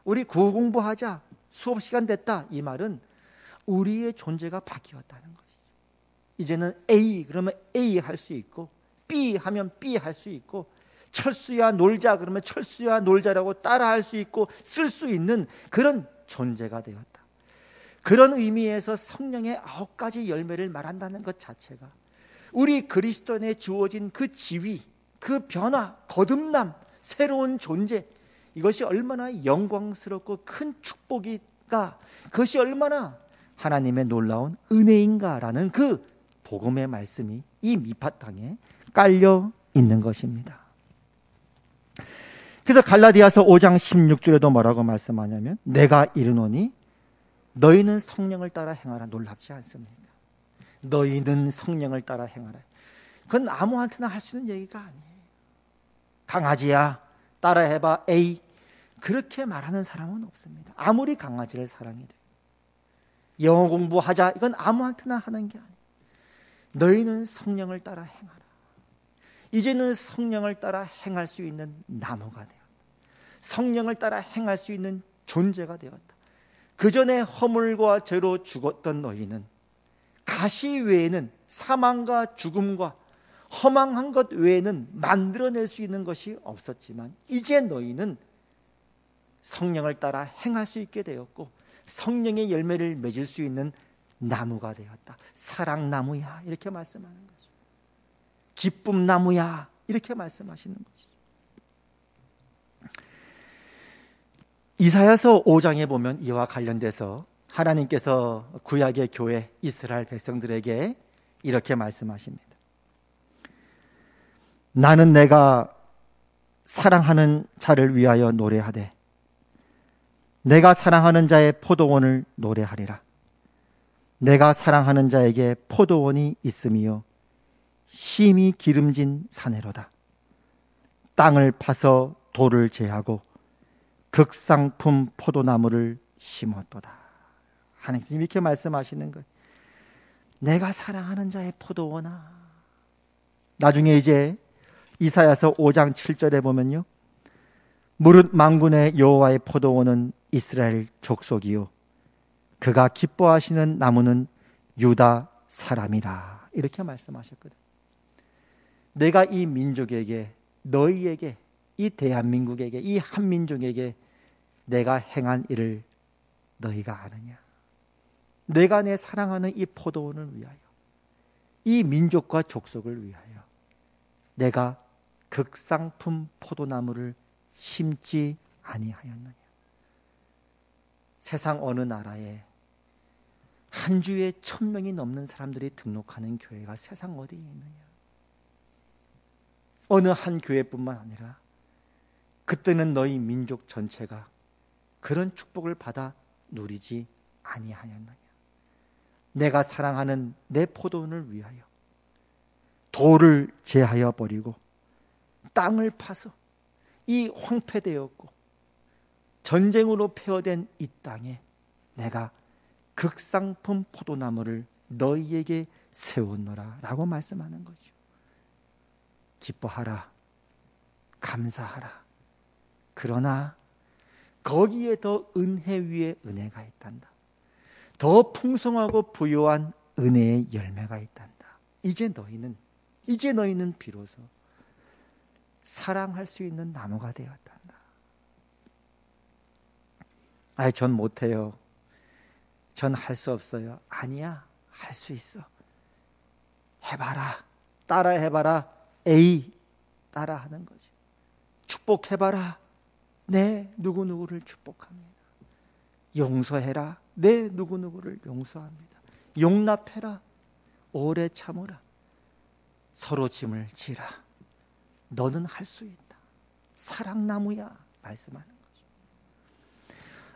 우리 국어 공부하자. 수업 시간 됐다. 이 말은 우리의 존재가 바뀌었다는 것이죠. 이제는 A 그러면 A 할 수 있고 B 하면 B 할 수 있고 철수야 놀자 그러면 철수야 놀자라고 따라할 수 있고 쓸 수 있는 그런 존재가 되었다. 그런 의미에서 성령의 9가지 열매를 말한다는 것 자체가 우리 그리스도인에 주어진 그 지위, 그 변화, 거듭남, 새로운 존재, 이것이 얼마나 영광스럽고 큰 축복인가, 그것이 얼마나 하나님의 놀라운 은혜인가라는 그 복음의 말씀이 이 밑바탕에 깔려 있는 것입니다. 그래서 갈라디아서 5장 16절에도 뭐라고 말씀하냐면 내가 이르노니 너희는 성령을 따라 행하라. 놀랍지 않습니까? 너희는 성령을 따라 행하라. 그건 아무한테나 할 수 있는 얘기가 아니에요. 강아지야 따라해봐 A. 그렇게 말하는 사람은 없습니다. 아무리 강아지를 사랑해도. 영어 공부하자. 이건 아무한테나 하는 게 아니에요. 너희는 성령을 따라 행하라. 이제는 성령을 따라 행할 수 있는 나무가 되었다. 성령을 따라 행할 수 있는 존재가 되었다. 그 전에 허물과 죄로 죽었던 너희는 가시 외에는 사망과 죽음과 허망한 것 외에는 만들어낼 수 있는 것이 없었지만 이제 너희는 성령을 따라 행할 수 있게 되었고 성령의 열매를 맺을 수 있는 나무가 되었다. 사랑나무야 이렇게 말씀하는 거죠. 기쁨나무야 이렇게 말씀하시는 것이죠. 이사야서 5장에 보면 이와 관련돼서 하나님께서 구약의 교회 이스라엘 백성들에게 이렇게 말씀하십니다. 나는 내가 사랑하는 자를 위하여 노래하되 내가 사랑하는 자의 포도원을 노래하리라. 내가 사랑하는 자에게 포도원이 있으며 심히 기름진 사내로다. 땅을 파서 돌을 제하고 극상품 포도나무를 심었도다. 하나님께서 이렇게 말씀하시는 거예요. 내가 사랑하는 자의 포도원아. 나중에 이제 이사야서 5장 7절에 보면요. 무릇 만군의 여호와의 포도원은 이스라엘 족속이요 그가 기뻐하시는 나무는 유다 사람이라. 이렇게 말씀하셨거든요. 내가 이 민족에게, 너희에게, 이 대한민국에게, 이 한민족에게 내가 행한 일을 너희가 아느냐? 내가 내 사랑하는 이 포도원을 위하여, 이 민족과 족속을 위하여 내가 극상품 포도나무를 심지 아니하였느냐? 세상 어느 나라에 한 주에 1000명이 넘는 사람들이 등록하는 교회가 세상 어디에 있느냐? 어느 한 교회뿐만 아니라 그때는 너희 민족 전체가 그런 축복을 받아 누리지 아니하였느냐? 내가 사랑하는 내 포도원을 위하여 돌을 제하여 버리고 땅을 파서 이 황폐되었고 전쟁으로 폐허된 이 땅에 내가 극상품 포도나무를 너희에게 세웠노라 라고 말씀하는 거죠. 기뻐하라, 감사하라. 그러나 거기에 더 은혜 위에 은혜가 있단다. 더 풍성하고 부요한 은혜의 열매가 있단다. 이제 너희는 비로소 사랑할 수 있는 나무가 되었단다. 아이, 전 못해요. 전 할 수 없어요. 아니야, 할 수 있어. 해봐라. 따라 해봐라. 에이, 따라 하는 거지. 축복해봐라. 네, 누구누구를 축복합니다. 용서해라. 네, 누구누구를 용서합니다. 용납해라. 오래 참으라. 서로 짐을 지라. 너는 할 수 있다. 사랑나무야. 말씀하는 거죠.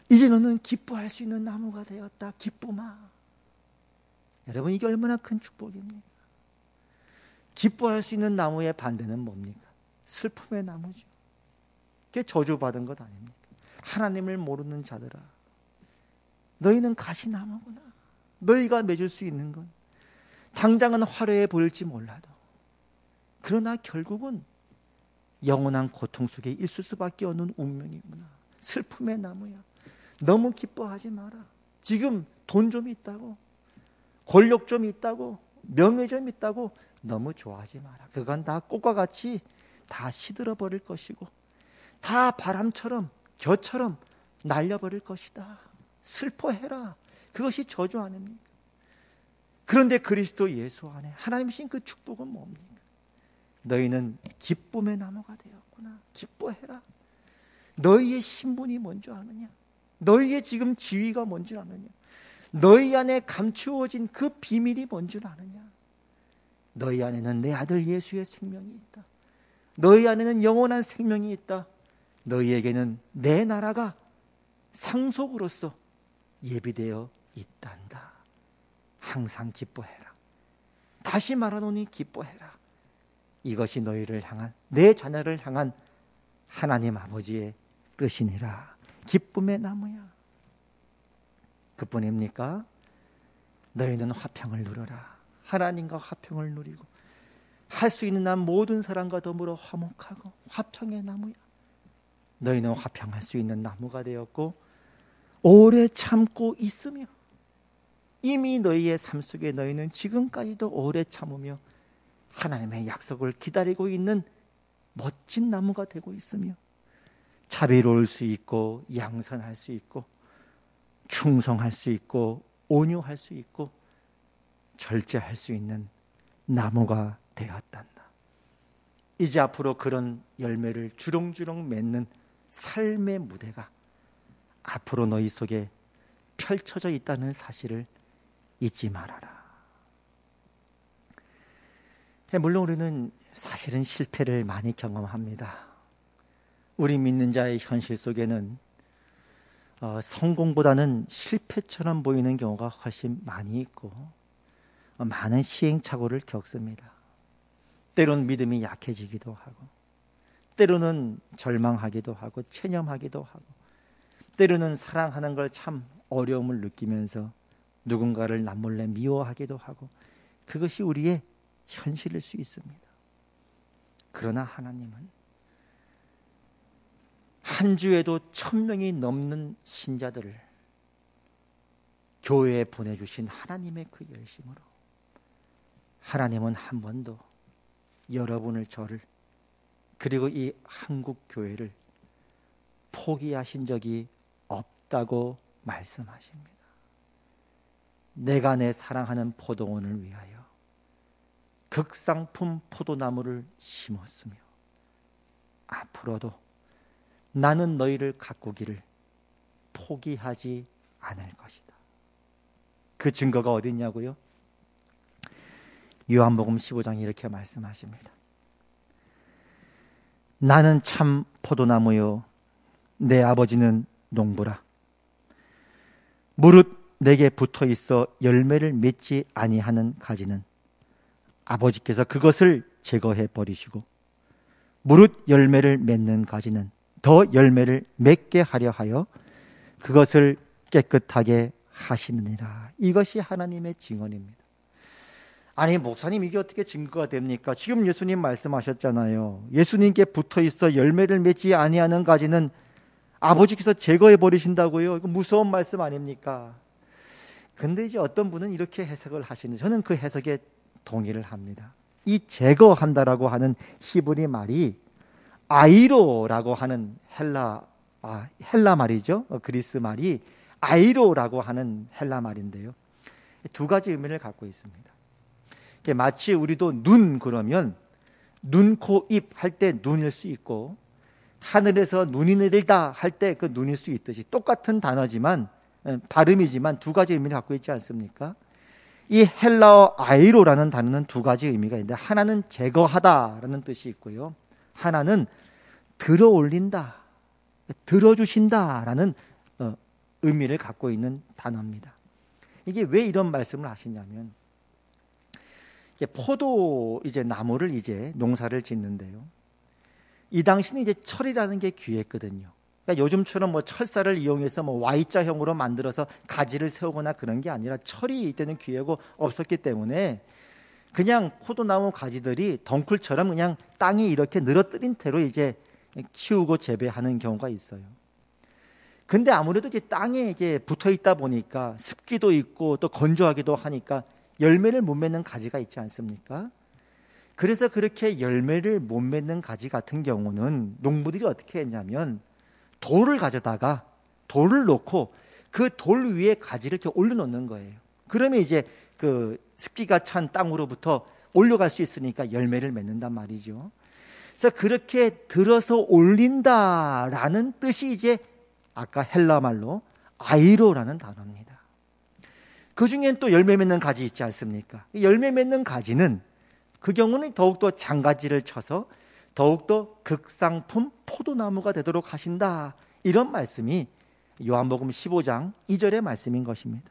이제 너는 기뻐할 수 있는 나무가 되었다. 기쁨아. 여러분, 이게 얼마나 큰 축복입니까? 기뻐할 수 있는 나무의 반대는 뭡니까? 슬픔의 나무죠. 그게 저주받은 것 아닙니까? 하나님을 모르는 자들아, 너희는 가시나무구나. 너희가 맺을 수 있는 건 당장은 화려해 보일지 몰라도, 그러나 결국은 영원한 고통 속에 있을 수밖에 없는 운명이구나. 슬픔의 나무야. 너무 기뻐하지 마라. 지금 돈 좀 있다고, 권력 좀 있다고, 명예 좀 있다고 너무 좋아하지 마라. 그건 다 꽃과 같이 다 시들어 버릴 것이고 다 바람처럼 겨처럼 날려버릴 것이다. 슬퍼해라. 그것이 저주 아닙니까? 그런데 그리스도 예수 안에 하나님 신 그 축복은 뭡니까? 너희는 기쁨의 나무가 되었구나. 기뻐해라. 너희의 신분이 뭔지 아느냐? 너희의 지금 지위가 뭔지 아느냐? 너희 안에 감추어진 그 비밀이 뭔지 아느냐? 너희 안에는 내 아들 예수의 생명이 있다. 너희 안에는 영원한 생명이 있다. 너희에게는 내 나라가 상속으로서 예비되어 있단다. 항상 기뻐해라. 다시 말하노니 기뻐해라. 이것이 너희를 향한, 내 자녀를 향한 하나님 아버지의 뜻이니라. 기쁨의 나무야. 그뿐입니까? 너희는 화평을 누려라. 하나님과 화평을 누리고 할 수 있는 한 모든 사람과 더불어 화목하고 화평의 나무야. 너희는 화평할 수 있는 나무가 되었고 오래 참고 있으며, 이미 너희의 삶 속에 너희는 지금까지도 오래 참으며 하나님의 약속을 기다리고 있는 멋진 나무가 되고 있으며, 자비로울 수 있고 양선할 수 있고 충성할 수 있고 온유할 수 있고 절제할 수 있는 나무가 되었단다. 이제 앞으로 그런 열매를 주렁주렁 맺는 삶의 무대가 앞으로 너희 속에 펼쳐져 있다는 사실을 잊지 말아라. 물론 우리는 사실은 실패를 많이 경험합니다. 우리 믿는 자의 현실 속에는 성공보다는 실패처럼 보이는 경우가 훨씬 많이 있고 많은 시행착오를 겪습니다. 때로는 믿음이 약해지기도 하고, 때로는 절망하기도 하고 체념하기도 하고, 때로는 사랑하는 걸 참 어려움을 느끼면서 누군가를 남몰래 미워하기도 하고, 그것이 우리의 현실일 수 있습니다. 그러나 하나님은 한 주에도 1000명이 넘는 신자들을 교회에 보내주신 하나님의 그 열심으로 하나님은 한 번도 여러분을, 저를, 그리고 이 한국 교회를 포기하신 적이 없다고 말씀하십니다. 내가 내 사랑하는 포도원을 위하여 극상품 포도나무를 심었으며 앞으로도 나는 너희를 가꾸기를 포기하지 않을 것이다. 그 증거가 어디 있냐고요? 요한복음 15장에 이렇게 말씀하십니다. 나는 참 포도나무요 내 아버지는 농부라. 무릇 내게 붙어 있어 열매를 맺지 아니하는 가지는 아버지께서 그것을 제거해 버리시고 무릇 열매를 맺는 가지는 더 열매를 맺게 하려 하여 그것을 깨끗하게 하시느니라. 이것이 하나님의 증언입니다. 아니 목사님, 이게 어떻게 증거가 됩니까? 지금 예수님 말씀하셨잖아요. 예수님께 붙어있어 열매를 맺지 아니하는 가지는 아버지께서 제거해 버리신다고요. 이거 무서운 말씀 아닙니까? 근데 이제 어떤 분은 이렇게 해석을 하시는데 저는 그 해석에 동의를 합니다. 이 제거한다라고 하는 히브리 말이 아이로라고 하는 헬라 말이죠. 그리스 말이 아이로라고 하는 헬라 말인데요. 두 가지 의미를 갖고 있습니다. 마치 우리도 눈 그러면 눈, 코, 입 할 때 눈일 수 있고 하늘에서 눈이 내리다 할 때 그 눈일 수 있듯이 똑같은 단어지만 발음이지만 두 가지 의미를 갖고 있지 않습니까? 이 헬라어 아이로라는 단어는 두 가지 의미가 있는데 하나는 제거하다라는 뜻이 있고요. 하나는 들어 올린다, 들어주신다라는 의미를 갖고 있는 단어입니다. 이게 왜 이런 말씀을 하시냐면 포도 나무를 농사를 짓는데요. 이 당시는 철이라는 게 귀했거든요. 그러니까 요즘처럼 철사를 이용해서 Y자형으로 만들어서 가지를 세우거나 그런 게 아니라 철이 이때는 귀하고 없었기 때문에 그냥 포도나무 가지들이 덩쿨처럼 그냥 땅에 이렇게 늘어뜨린 채로 키우고 재배하는 경우가 있어요. 근데 아무래도 땅에 붙어 있다 보니까 습기도 있고 또 건조하기도 하니까 열매를 못 맺는 가지가 있지 않습니까? 그래서 그렇게 열매를 못 맺는 가지 같은 경우는 농부들이 어떻게 했냐면 돌을 가져다가 돌을 놓고 그 돌 위에 가지를 이렇게 올려놓는 거예요. 그러면 그 습기가 찬 땅으로부터 올려갈 수 있으니까 열매를 맺는단 말이죠. 그래서 그렇게 들어서 올린다라는 뜻이 아까 헬라 말로 아이로라는 단어입니다. 그 중엔 또 열매 맺는 가지 있지 않습니까? 열매 맺는 가지는 그 경우는 더욱더 장가지를 쳐서 더욱더 극상품 포도나무가 되도록 하신다. 이런 말씀이 요한복음 15장 2절의 말씀인 것입니다.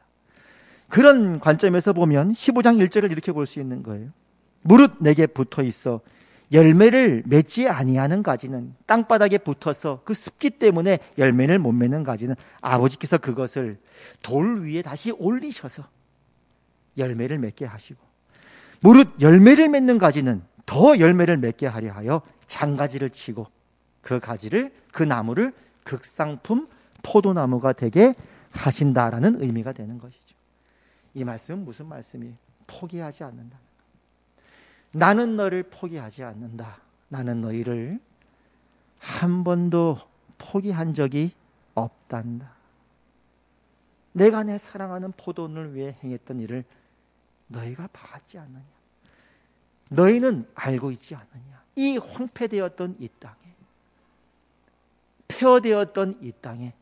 그런 관점에서 보면 15장 1절을 이렇게 볼 수 있는 거예요. 무릇 내게 붙어 있어 열매를 맺지 아니하는 가지는 땅바닥에 붙어서 그 습기 때문에 열매를 못 맺는 가지는 아버지께서 그것을 돌 위에 다시 올리셔서 열매를 맺게 하시고 무릇 열매를 맺는 가지는 더 열매를 맺게 하려 하여 장가지를 치고 그 가지를 그 나무를 극상품 포도나무가 되게 하신다라는 의미가 되는 것이죠. 이 말씀은 무슨 말씀이에요? 포기하지 않는다. 나는 너를 포기하지 않는다. 나는 너희를 한 번도 포기한 적이 없단다. 내가 내 사랑하는 포도원을 위해 행했던 일을 너희가 봤지 않느냐? 너희는 알고 있지 않느냐? 이 황폐되었던 이 땅에, 폐허되었던 이 땅에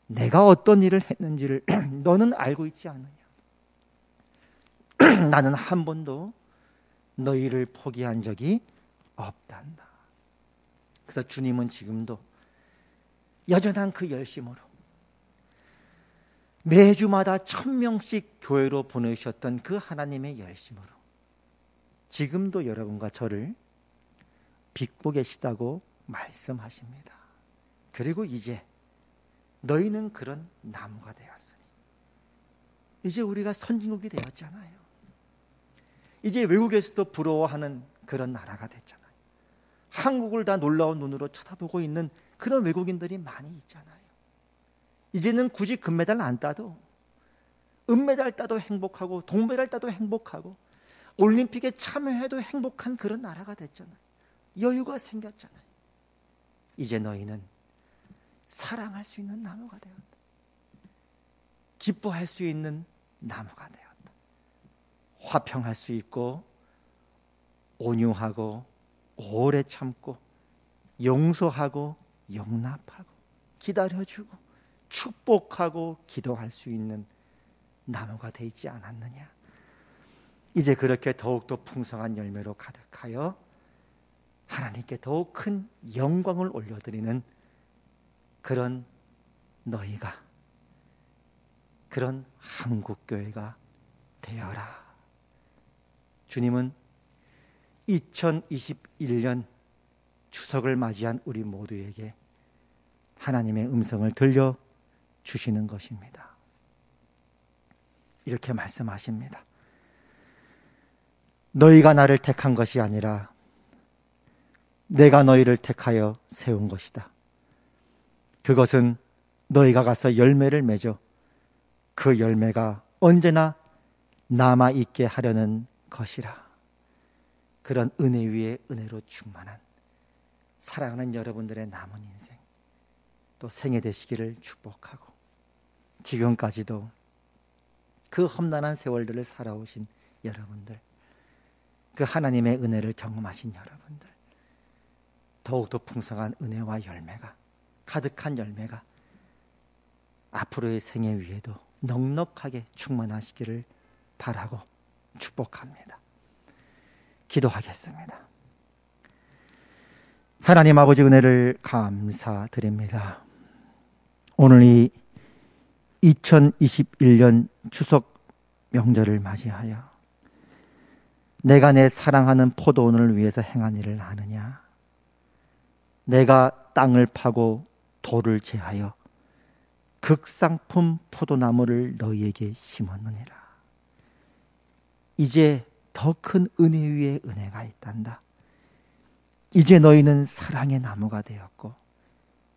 내가 어떤 일을 했는지를 너는 알고 있지 않느냐? 나는 한 번도 너희를 포기한 적이 없단다. 그래서 주님은 지금도 여전한 그 열심으로 매주마다 1000명씩 교회로 보내셨던 그 하나님의 열심으로 지금도 여러분과 저를 빚고 계시다고 말씀하십니다. 그리고 이제 너희는 그런 나무가 되었으니 이제 우리가 선진국이 되었잖아요. 이제 외국에서도 부러워하는 그런 나라가 됐잖아요. 한국을 다 놀라운 눈으로 쳐다보고 있는 그런 외국인들이 많이 있잖아요. 이제는 굳이 금메달 안 따도 은메달 따도 행복하고 동메달 따도 행복하고 올림픽에 참여해도 행복한 그런 나라가 됐잖아요. 여유가 생겼잖아요. 이제 너희는 사랑할 수 있는 나무가 되었다. 기뻐할 수 있는 나무가 되었다. 화평할 수 있고 온유하고 오래 참고 용서하고 용납하고 기다려주고 축복하고 기도할 수 있는 나무가 되어 있지 않았느냐. 이제 그렇게 더욱더 풍성한 열매로 가득하여 하나님께 더욱 큰 영광을 올려드리는 그런 너희가, 그런 한국교회가 되어라. 주님은 2021년 추석을 맞이한 우리 모두에게 하나님의 음성을 들려주시는 것입니다. 이렇게 말씀하십니다. 너희가 나를 택한 것이 아니라 내가 너희를 택하여 세운 것이다. 그것은 너희가 가서 열매를 맺어 그 열매가 언제나 남아있게 하려는 것이라. 그런 은혜 위에 은혜로 충만한 사랑하는 여러분들의 남은 인생 또 생애 되시기를 축복하고, 지금까지도 그 험난한 세월들을 살아오신 여러분들, 그 하나님의 은혜를 경험하신 여러분들, 더욱더 풍성한 은혜와 열매가, 가득한 열매가 앞으로의 생애 위에도 넉넉하게 충만하시기를 바라고 축복합니다. 기도하겠습니다. 하나님 아버지, 은혜를 감사드립니다. 오늘 이 2021년 추석 명절을 맞이하여 내가 내 사랑하는 포도원을 위해서 행한 일을 아느냐? 내가 땅을 파고 돌을 제하여 극상품 포도나무를 너희에게 심었느니라. 이제 더 큰 은혜 위에 은혜가 있단다. 이제 너희는 사랑의 나무가 되었고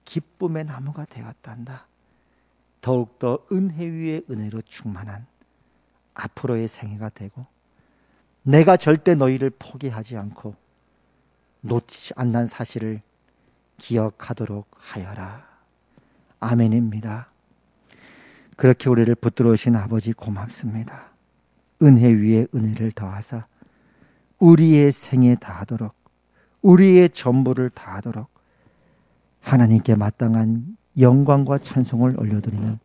기쁨의 나무가 되었단다. 더욱더 은혜 위에 은혜로 충만한 앞으로의 생애가 되고, 내가 절대 너희를 포기하지 않고 놓치지 않는 사실을 기억하도록 하여라. 아멘입니다. 그렇게 우리를 붙들어 오신 아버지 고맙습니다. 은혜 위에 은혜를 더하사 우리의 생에 다하도록, 우리의 전부를 다하도록 하나님께 마땅한 영광과 찬송을 올려드리는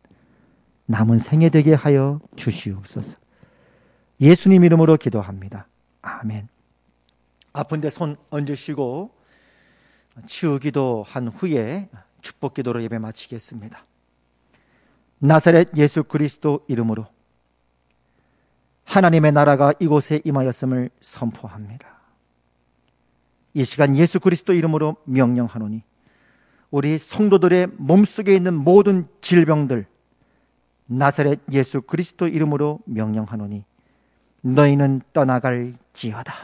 남은 생애 되게 하여 주시옵소서. 예수님 이름으로 기도합니다. 아멘. 아픈데 손 얹으시고 치유기도 한 후에 축복기도로 예배 마치겠습니다. 나사렛 예수 그리스도 이름으로 하나님의 나라가 이곳에 임하였음을 선포합니다. 이 시간 예수 그리스도 이름으로 명령하노니 우리 성도들의 몸속에 있는 모든 질병들 나사렛 예수 그리스도 이름으로 명령하노니 너희는 떠나갈지어다.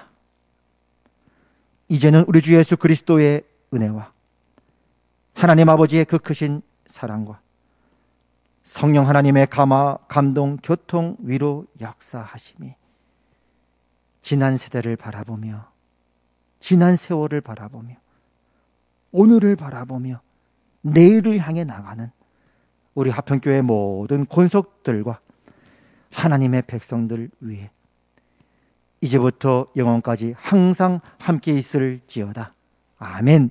이제는 우리 주 예수 그리스도의 은혜와 하나님 아버지의 그 크신 사랑과 성령 하나님의 감화, 감동, 교통, 위로, 역사하심이 지난 세대를 바라보며, 지난 세월을 바라보며, 오늘을 바라보며 내일을 향해 나가는 우리 화평교회 모든 권속들과 하나님의 백성들 위에 이제부터 영원까지 항상 함께 있을지어다. 아멘.